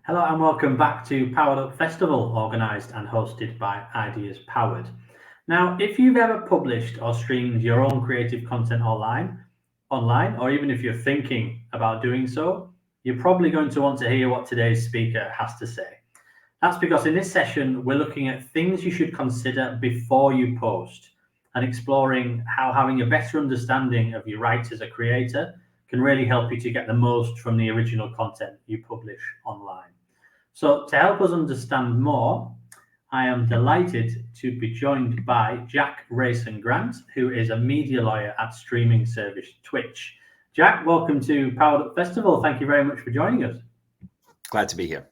Hello and welcome back to Powered Up Festival, organised and hosted by Ideas Powered. Now, if you've ever published or streamed your own creative content online, or even if you're thinking about doing so, you're probably going to want to hear what today's speaker has to say. That's because in this session, we're looking at things you should consider before you post and exploring how having a better understanding of your rights as a creator can really help you to get the most from the original content you publish online. So to help us understand more, I am delighted to be joined by Jack Rayson-Grant, who is a media lawyer at streaming service Twitch. Jack, welcome to Powered Up Festival. Thank you very much for joining us. Glad to be here.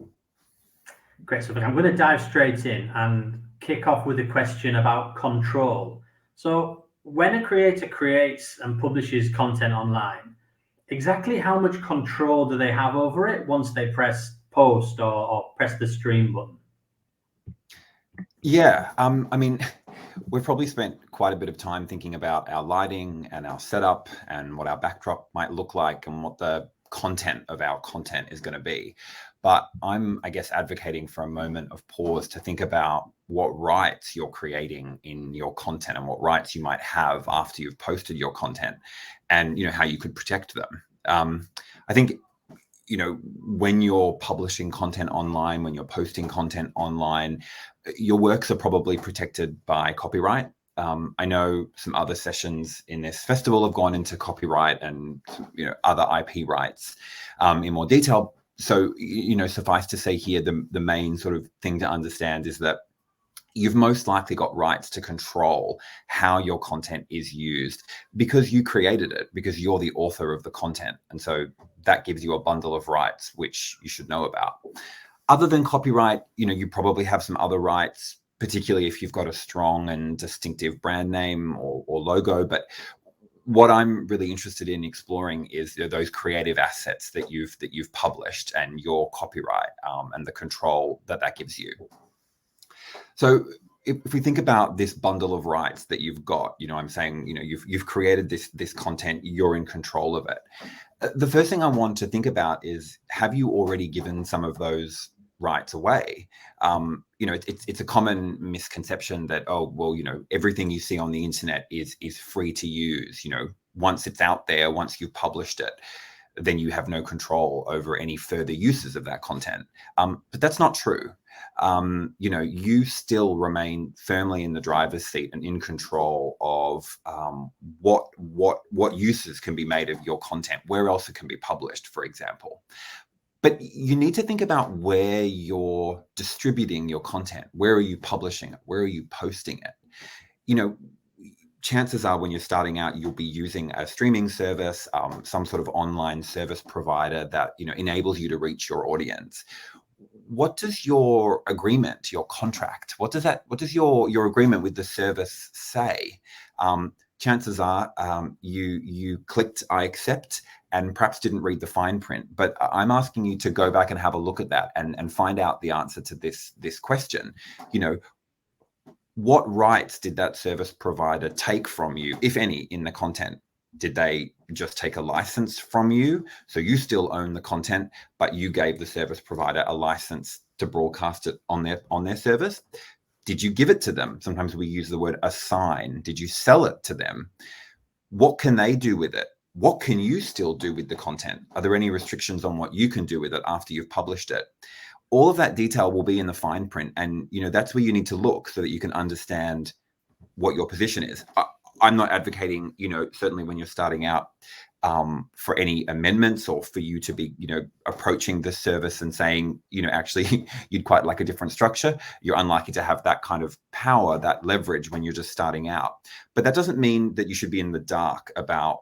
Great stuff. I'm going to dive straight in and kick off with a question about control. So when a creator creates and publishes content online, exactly how much control do they have over it once they press post or press the stream button? Yeah, we've probably spent quite a bit of time thinking about our lighting and our setup and what our backdrop might look like and what the content of our content is going to be. But I'm, advocating for a moment of pause to think about what rights you're creating in your content and what rights you might have after you've posted your content and, how you could protect them. I think when you're publishing content online, when you're posting content online, your works are probably protected by copyright. I know some other sessions in this festival have gone into copyright and other IP rights in more detail. So suffice to say here, the main sort of thing to understand is that you've most likely got rights to control how your content is used because you created it, because you're the author of the content. And so that gives you a bundle of rights, which you should know about. Other than copyright, you probably have some other rights, particularly if you've got a strong and distinctive brand name or logo. But what I'm really interested in exploring is those creative assets that you've published and your copyright and the control that gives you. So if we think about this bundle of rights that you've got, I'm saying, you've created this content, you're in control of it. The first thing I want to think about is, have you already given some of those rights away? It's a common misconception that, everything you see on the internet is free to use. Once it's out there, once you've published it, then you have no control over any further uses of that content. But that's not true. You still remain firmly in the driver's seat and in control of what uses can be made of your content, where else it can be published, for example. But you need to think about where you're distributing your content. Where are you publishing it? Where are you posting it? Chances are when you're starting out, you'll be using a streaming service, some sort of online service provider that enables you to reach your audience. What does your agreement, your contract, what does your agreement with the service say? Chances are you clicked I accept and perhaps didn't read the fine print. But I'm asking you to go back and have a look at that and find out the answer to this question. What rights did that service provider take from you, if any, in the content? Did they just take a license from you? So you still own the content, but you gave the service provider a license to broadcast it on their service? Did you give it to them? Sometimes we use the word assign. Did you sell it to them? What can they do with it? What can you still do with the content? Are there any restrictions on what you can do with it after you've published it? All of that detail will be in the fine print. And, that's where you need to look so that you can understand what your position is. I'm not advocating, certainly when you're starting out, for any amendments or for you to be, approaching the service and saying, actually, you'd quite like a different structure. You're unlikely to have that kind of power, that leverage when you're just starting out. But that doesn't mean that you should be in the dark about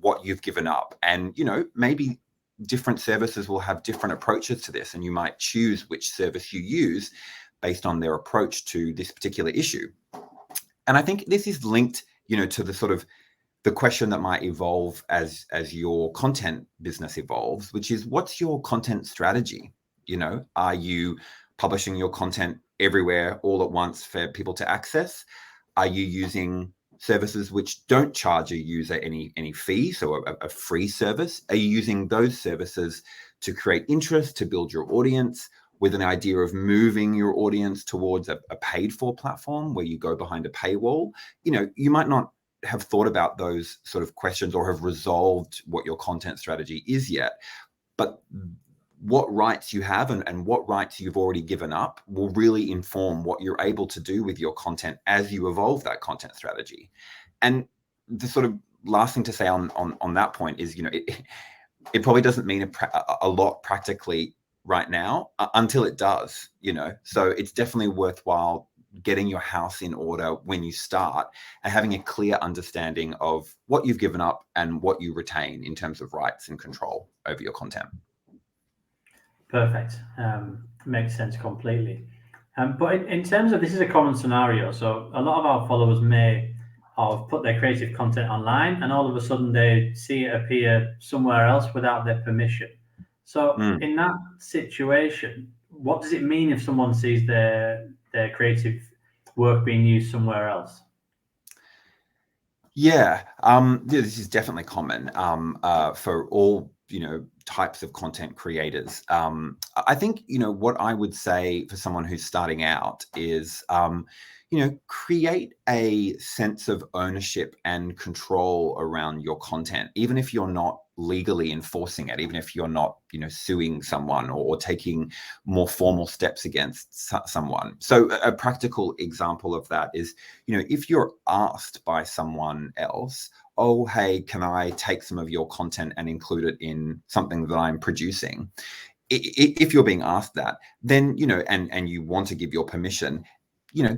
what you've given up. And, maybe different services will have different approaches to this, and you might choose which service you use based on their approach to this particular issue. And I think this is linked, to the sort of the question that might evolve as your content business evolves, which is, what's your content strategy? Are you publishing your content everywhere all at once for people to access? Are you using services which don't charge a user any fee, so a free service? Are you using those services to create interest, to build your audience, with an idea of moving your audience towards a paid for platform where you go behind a paywall? You might not have thought about those sort of questions or have resolved what your content strategy is yet, but what rights you have and what rights you've already given up will really inform what you're able to do with your content as you evolve that content strategy. And the sort of last thing to say on that point is, it probably doesn't mean a lot practically right now until it does, so it's definitely worthwhile getting your house in order when you start and having a clear understanding of what you've given up and what you retain in terms of rights and control over your content. Perfect. Makes sense completely. But in terms of, this is a common scenario. So a lot of our followers may have put their creative content online and all of a sudden they see it appear somewhere else without their permission. So in that situation, what does it mean if someone sees their creative work being used somewhere else? Yeah, this is definitely common for all types of content creators. I think what I would say for someone who's starting out is create a sense of ownership and control around your content, even if you're not legally enforcing it, even if you're not suing someone or taking more formal steps against someone. So a practical example of that is, if you're asked by someone else, oh, hey, can I take some of your content and include it in something that I'm producing? If you're being asked that, then and you want to give your permission,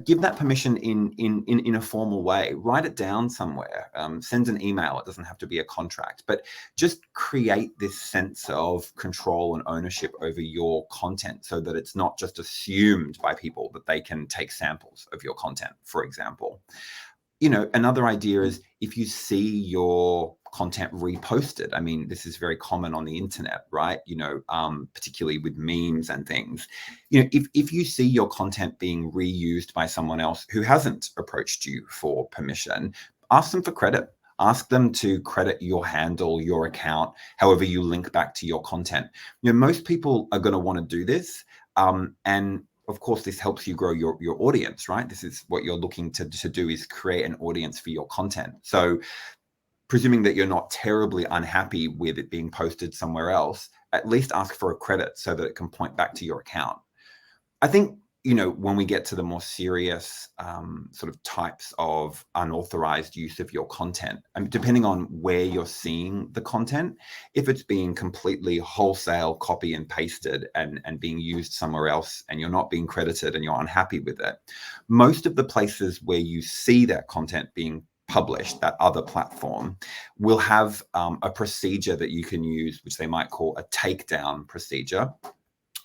give that permission in a formal way. Write it down somewhere. Send an email. It doesn't have to be a contract, but just create this sense of control and ownership over your content so that it's not just assumed by people that they can take samples of your content, for example. Another idea is if you see your content reposted. I mean, this is very common on the internet, right? Particularly with memes and things. If you see your content being reused by someone else who hasn't approached you for permission, ask them for credit. Ask them to credit your handle, your account, however you link back to your content. Most people are going to want to do this, and of course, this helps you grow your audience, right? This is what you're looking to do, is create an audience for your content. So presuming that you're not terribly unhappy with it being posted somewhere else, at least ask for a credit so that it can point back to your account. I think, when we get to the more serious sort of types of unauthorized use of your content, depending on where you're seeing the content, if it's being completely wholesale copy and pasted and being used somewhere else and you're not being credited and you're unhappy with it, most of the places where you see that content being published, that other platform, will have a procedure that you can use, which they might call a takedown procedure,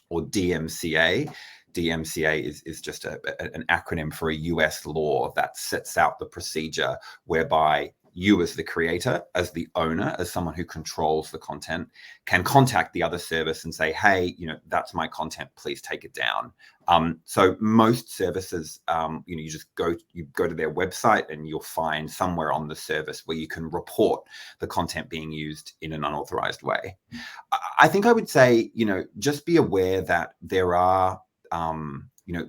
or DMCA. DMCA is just an acronym for a US law that sets out the procedure whereby you, as the creator, as the owner, as someone who controls the content, can contact the other service and say, hey, that's my content, please take it down. So most services, you just go to their website and you'll find somewhere on the service where you can report the content being used in an unauthorized way. I think I would say, just be aware that there are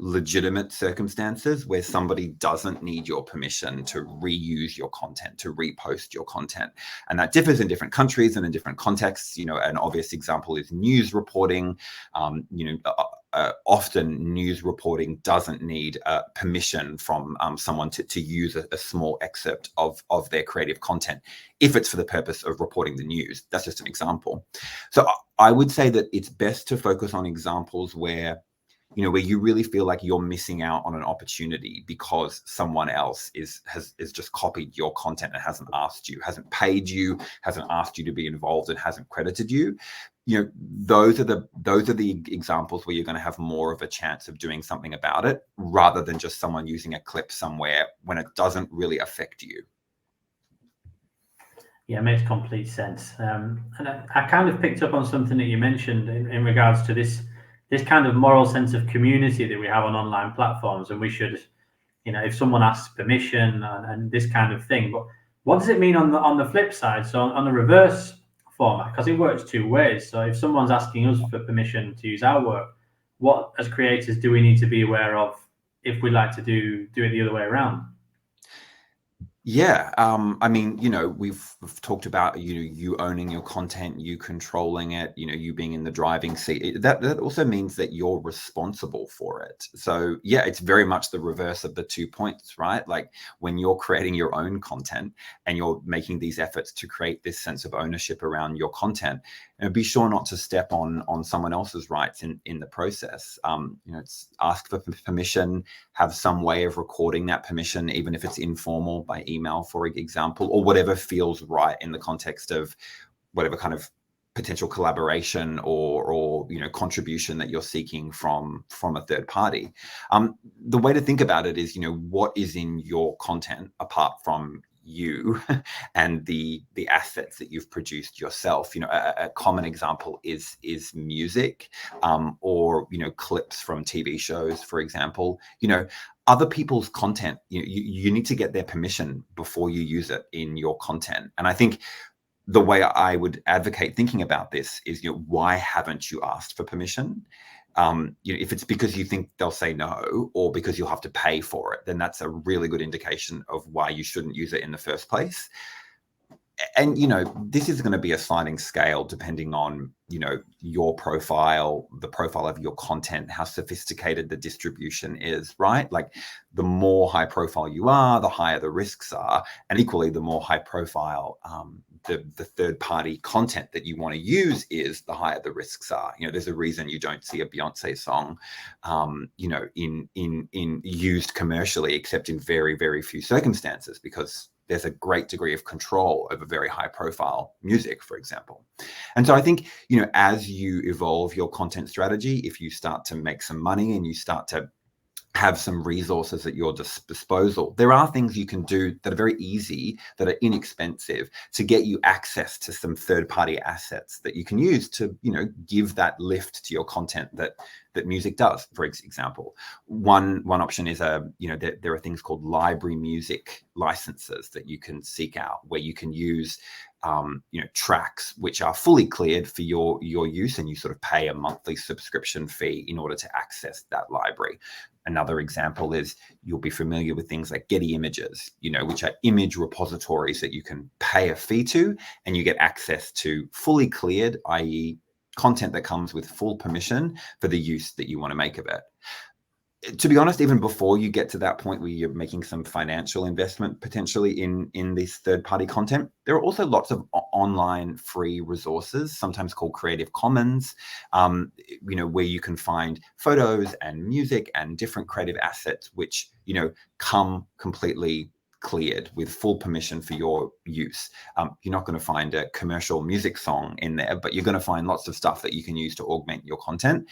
legitimate circumstances where somebody doesn't need your permission to reuse your content, to repost your content. And that differs in different countries and in different contexts. An obvious example is news reporting. Often news reporting doesn't need permission from someone to use a small excerpt of their creative content if it's for the purpose of reporting the news. That's just an example. So I would say that it's best to focus on examples where you really feel like you're missing out on an opportunity because someone else has just copied your content and hasn't asked you, hasn't paid you, hasn't asked you to be involved, and hasn't credited you. Those are the examples where you're going to have more of a chance of doing something about it, rather than just someone using a clip somewhere when it doesn't really affect you. Yeah, it makes complete sense. And I kind of picked up on something that you mentioned in regards to this kind of moral sense of community that we have on online platforms, and we should if someone asks permission and this kind of thing. But what does it mean on the flip side? So on the reverse format, because it works two ways. So if someone's asking us for permission to use our work, what as creators do we need to be aware of if we'd like to do it the other way around? Yeah, I mean, we've talked about you owning your content, you controlling it, you being in the driving seat. That also means that you're responsible for it. So yeah, it's very much the reverse of the 2 points, right? Like when you're creating your own content and you're making these efforts to create this sense of ownership around your content, be sure not to step on someone else's rights in the process. It's ask for permission, have some way of recording that permission, even if it's informal by email, for example, or whatever feels right in the context of whatever kind of potential collaboration or contribution that you're seeking from a third party. The way to think about it is, what is in your content apart from you and the assets that you've produced yourself. A common example is music, or clips from TV shows, for example. Other people's content, you need to get their permission before you use it in your content. And I think the way I would advocate thinking about this is, why haven't you asked for permission? If it's because you think they'll say no, or because you'll have to pay for it, then that's a really good indication of why you shouldn't use it in the first place. And, this is going to be a sliding scale depending on, your profile, the profile of your content, how sophisticated the distribution is, right? Like the more high profile you are, the higher the risks are. And equally, the more high profile the third party content that you want to use is, the higher the risks are. There's a reason you don't see a Beyonce song, in used commercially, except in very, very few circumstances, because there's a great degree of control over very high profile music, for example. And so I think, as you evolve your content strategy, if you start to make some money and you start to have some resources at your disposal, there are things you can do that are very easy, that are inexpensive, to get you access to some third-party assets that you can use to, give that lift to your content that music does. For example, one option is there are things called library music licenses that you can seek out, where you can use tracks which are fully cleared for your use, and you sort of pay a monthly subscription fee in order to access that library. Another example is, you'll be familiar with things like Getty Images, which are image repositories that you can pay a fee to, and you get access to fully cleared, i.e. content that comes with full permission for the use that you want to make of it. To be honest, even before you get to that point where you're making some financial investment potentially in this third-party content, there are also lots of online free resources, sometimes called Creative Commons, where you can find photos and music and different creative assets which, come completely cleared with full permission for your use. You're not going to find a commercial music song in there, but you're going to find lots of stuff that you can use to augment your content.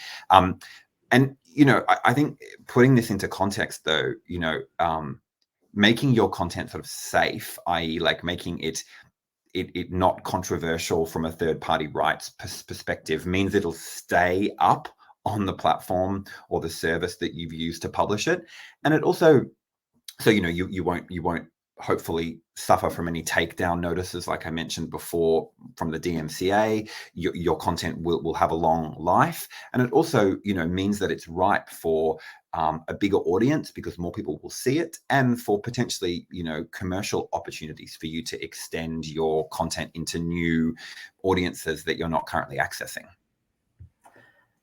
And, I think putting this into context, though, making your content sort of safe, i.e. like making it not controversial from a third-party rights perspective, means it'll stay up on the platform or the service that you've used to publish it. And it also, so, you won't hopefully suffer from any takedown notices, like I mentioned before, from the DMCA. Your content will have a long life. And it also, means that it's ripe for a bigger audience, because more people will see it, and for potentially, commercial opportunities for you to extend your content into new audiences that you're not currently accessing.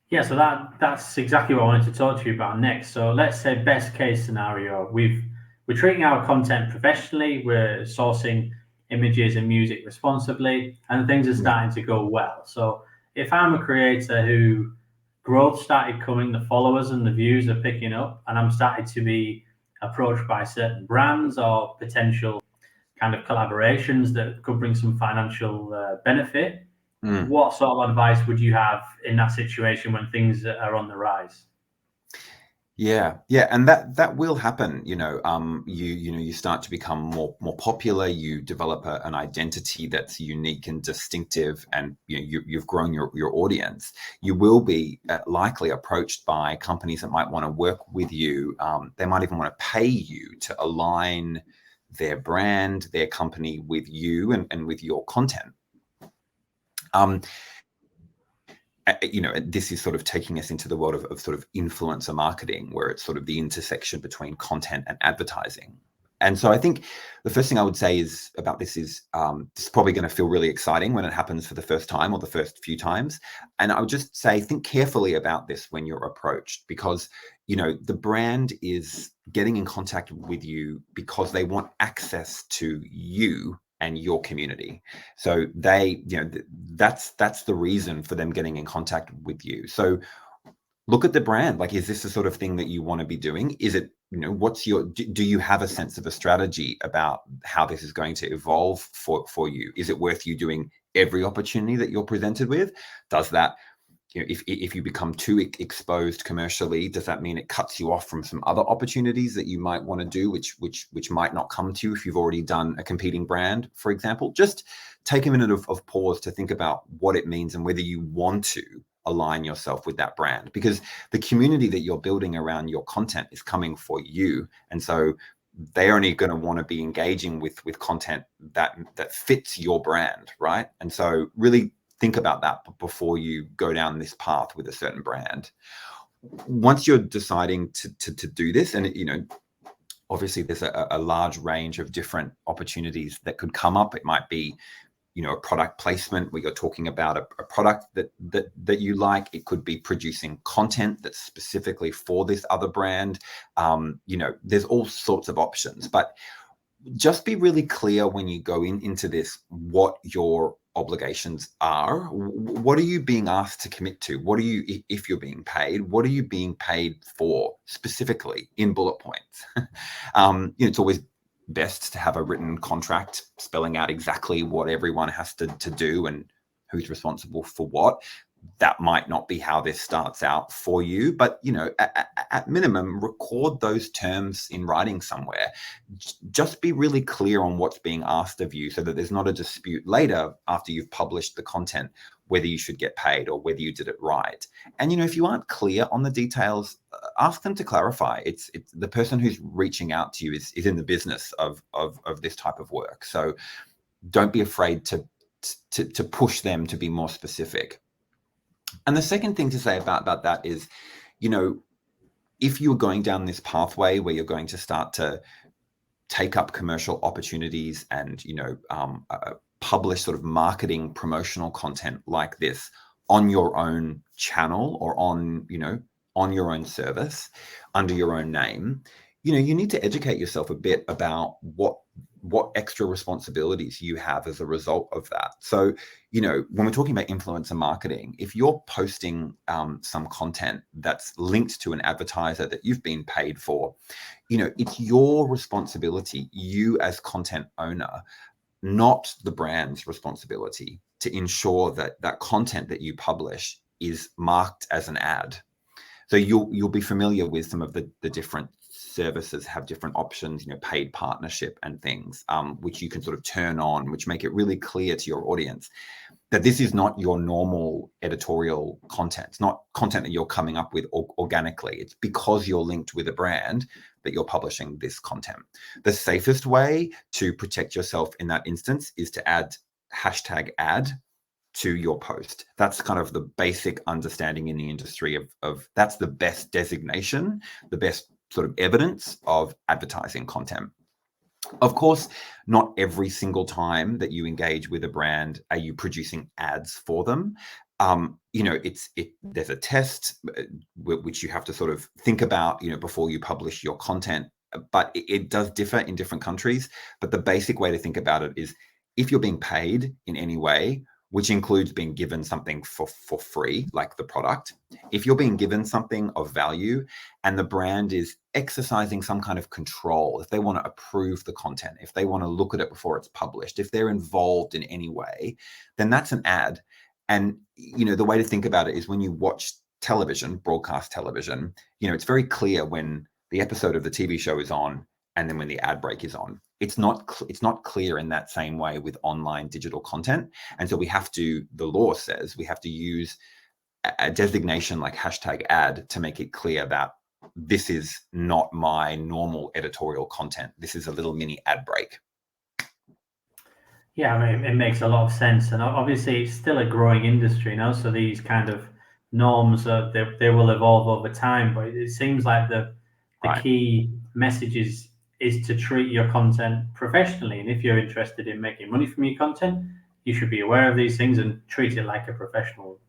Yeah, so that's exactly what I wanted to talk to you about next. So let's say best case scenario, we're treating our content professionally, we're sourcing images and music responsibly, and things are starting to go well. So if I'm a creator who growth started coming, the followers and the views are picking up, and I'm starting to be approached by certain brands or potential kind of collaborations that could bring some financial benefit, what sort of advice would you have in that situation when things are on the rise? Yeah, and that will happen. You start to become more popular. You develop an identity that's unique and distinctive, and you've grown your audience. You will be likely approached by companies that might want to work with you. They might even want to pay you to align their brand, their company with you and with your content. This is sort of taking us into the world of sort of influencer marketing, where it's sort of the intersection between content and advertising. And so I think the first thing I would say is about this is this is probably going to feel really exciting when it happens for the first time or the first few times. And I would just say, think carefully about this when you're approached, because the brand is getting in contact with you because they want access to you and your community. So they, that's the reason for them getting in contact with you. So look at the brand. Like, is this the sort of thing that you want to be doing? Is it, do you have a sense of a strategy about how this is going to evolve for you? Is it worth you doing every opportunity that you're presented with? Does that, if you become too exposed commercially, does that mean it cuts you off from some other opportunities that you might want to do, which might not come to you if you've already done a competing brand, for example? Just take a minute of pause to think about what it means and whether you want to align yourself with that brand, because the community that you're building around your content is coming for you. And so they're only going to want to be engaging with content that fits your brand, right? And so really think about that before you go down this path with a certain brand. Once you're deciding to do this, and obviously there's a large range of different opportunities that could come up. It might be a product placement where you're talking about a product that you like. It could be producing content that's specifically for this other brand. There's all sorts of options, but just be really clear when you go into this what your obligations are. What are you being asked to commit to? What are you, if you're being paid, what are you being paid for specifically in bullet points? It's always best to have a written contract spelling out exactly what everyone has to do and who's responsible for what. That might not be how this starts out for you, but at minimum, record those terms in writing somewhere. Just be really clear on what's being asked of you, so that there's not a dispute later after you've published the content whether you should get paid or whether you did it right. And if you aren't clear on the details, ask them to clarify. It's the person who's reaching out to you is in the business of this type of work. So don't be afraid to push them to be more specific. And the second thing to say about that is, if you're going down this pathway where you're going to start to take up commercial opportunities and, publish sort of marketing promotional content like this on your own channel or on your own service under your own name, you need to educate yourself a bit about what extra responsibilities you have as a result of that. So, when we're talking about influencer marketing, if you're posting some content that's linked to an advertiser that you've been paid for, it's your responsibility, you as content owner, not the brand's responsibility, to ensure that that content that you publish is marked as an ad. So you'll be familiar with some of the different services have different options, paid partnership and things, which you can sort of turn on, which make it really clear to your audience that this is not your normal editorial content. It's not content that you're coming up with organically. It's because you're linked with a brand that you're publishing this content. The safest way to protect yourself in that instance is to add #ad to your post. That's kind of the basic understanding in the industry of that's the best designation, the best sort of evidence of advertising content. Of course, not every single time that you engage with a brand are you producing ads for them. There's a test which you have to sort of think about, before you publish your content, but it does differ in different countries. But the basic way to think about it is, if you're being paid in any way, which includes being given something for free, like the product. If you're being given something of value and the brand is exercising some kind of control, if they want to approve the content, if they want to look at it before it's published, if they're involved in any way, then that's an ad. And, the way to think about it is, when you watch television, broadcast television, it's very clear when the episode of the TV show is on and then when the ad break is on. It's not clear in that same way with online digital content. And so the law says we have to use a designation like #ad to make it clear that this is not my normal editorial content. This is a little mini ad break. Yeah, I mean, it makes a lot of sense. And obviously it's still a growing industry now. So these kind of norms, they will evolve over time. But it seems like the key message is to treat your content professionally. And if you're interested in making money from your content, you should be aware of these things and treat it like a professional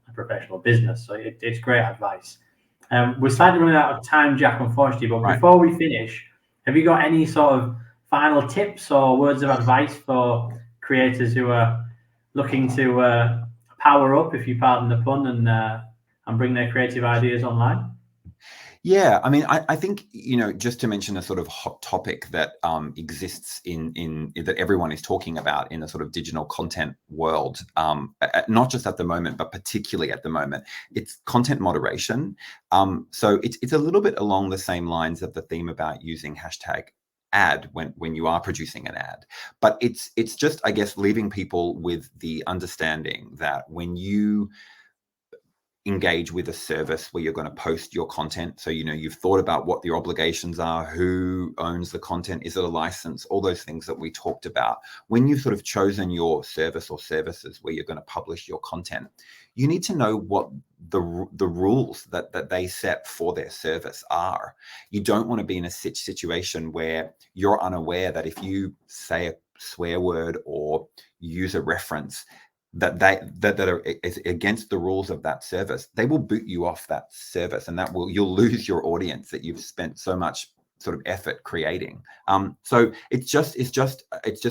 business. So it's great advice. We're slightly running out of time, Jack, unfortunately. But before we finish, have you got any sort of final tips or words of advice for creators who are looking to power up, if you pardon the pun, and bring their creative ideas online? Yeah, I mean, I think, just to mention a sort of hot topic that exists in that everyone is talking about in the sort of digital content world, not just at the moment, but particularly at the moment, it's content moderation. So it's a little bit along the same lines of the theme about using #ad when you are producing an ad, but it's just, I guess, leaving people with the understanding that when you engage with a service where you're going to post your content, so you've thought about what your obligations are, who owns the content, is it a license, all those things that we talked about. When you've sort of chosen your service or services where you're going to publish your content, you need to know what the rules that they set for their service are. You don't want to be in a situation where you're unaware that if you say a swear word or use a reference that are against the rules of that service, they will boot you off that service, and you'll lose your audience that you've spent so much sort of effort creating. So it's just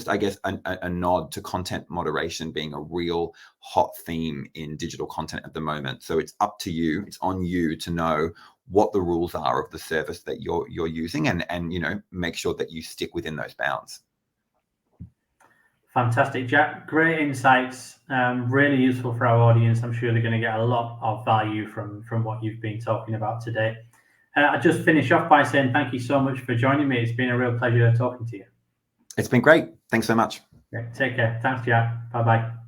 I guess a nod to content moderation being a real hot theme in digital content at the moment. So it's up to you, it's on you to know what the rules are of the service that you're using, and make sure that you stick within those bounds. Fantastic, Jack. Great insights. Really useful for our audience. I'm sure they're going to get a lot of value from what you've been talking about today. I'll just finish off by saying thank you so much for joining me. It's been a real pleasure talking to you. It's been great. Thanks so much. Okay, take care. Thanks, Jack. Bye-bye.